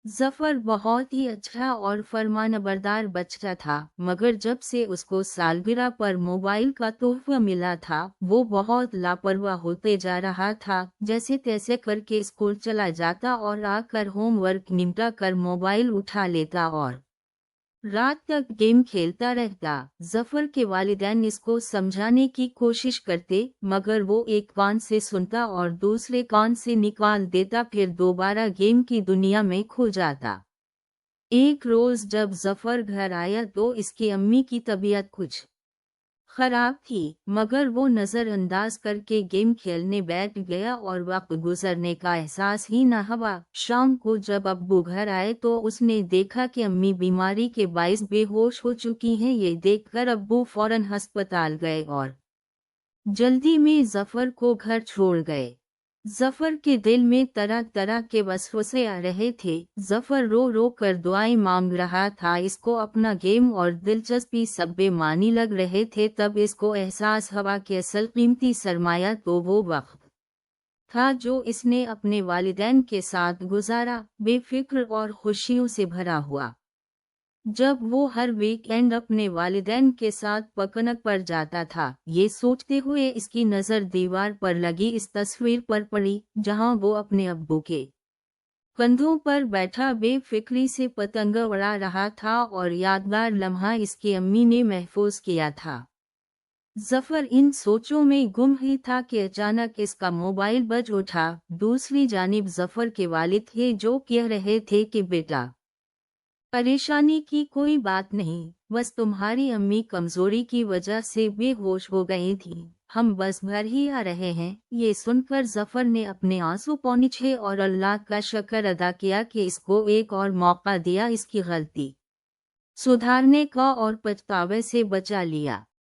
जफर बहुत ही अच्छा और फरमानबरदार बच्चा था, मगर जब से उसको सालगिरह पर मोबाइल का तोहफा मिला था, वो बहुत लापरवाह होते जा रहा था। जैसे तैसे करके स्कूल चला जाता और आकर होमवर्क निपटा कर मोबाइल उठा लेता और रात तक गेम खेलता रहता। जफर के वालिदैन इसको समझाने की कोशिश करते, मगर वो एक कान से सुनता और दूसरे कान से निकाल देता, फिर दोबारा गेम की दुनिया में खो जाता। एक रोज जब जफर घर आया तो इसकी अम्मी की तबीयत कुछ खराब थी, मगर वो नजरअंदाज करके गेम खेलने बैठ गया और वक्त गुजरने का एहसास ही न हुआ। शाम को जब अब्बू घर आए तो उसने देखा कि अम्मी बीमारी के बाइस बेहोश हो चुकी हैं। ये देखकर अब्बू फौरन अस्पताल गए और जल्दी में जफर को घर छोड़ गए। जफर के दिल में तरह तरह के वसवसे आ रहे थे। जफर रो रो कर दुआएं मांग रहा था। इसको अपना गेम और दिलचस्पी सब बेमानी लग रहे थे। तब इसको एहसास हुआ कि असल कीमती सरमाया तो वो वक्त था जो इसने अपने वालिदैन के साथ गुजारा, बेफिक्र और खुशियों से भरा हुआ। जब वो हर वीकेंड अपने वालिदैन के साथ पिकनिक पर जाता था, ये सोचते हुए इसकी नज़र दीवार पर लगी इस तस्वीर पर पड़ी, जहां वो अपने अब्बू के कंधों पर बैठा बेफिक्री से पतंग उड़ा रहा था और यादगार लम्हा इसकी अम्मी ने महफूज किया था। जफर इन सोचों में गुम ही था कि अचानक इसका मोबाइल बज उठा। दूसरी जानिब जफर के वालिद थे जो कह रहे थे कि बेटा, परेशानी की कोई बात नहीं, बस तुम्हारी अम्मी कमजोरी की वजह से बेहोश हो गई थी, हम बस घर ही आ रहे हैं। ये सुनकर जफर ने अपने आंसू पौंछे और अल्लाह का शुक्र अदा किया कि इसको एक और मौका दिया, इसकी गलती सुधारने का और पछतावे से बचा लिया।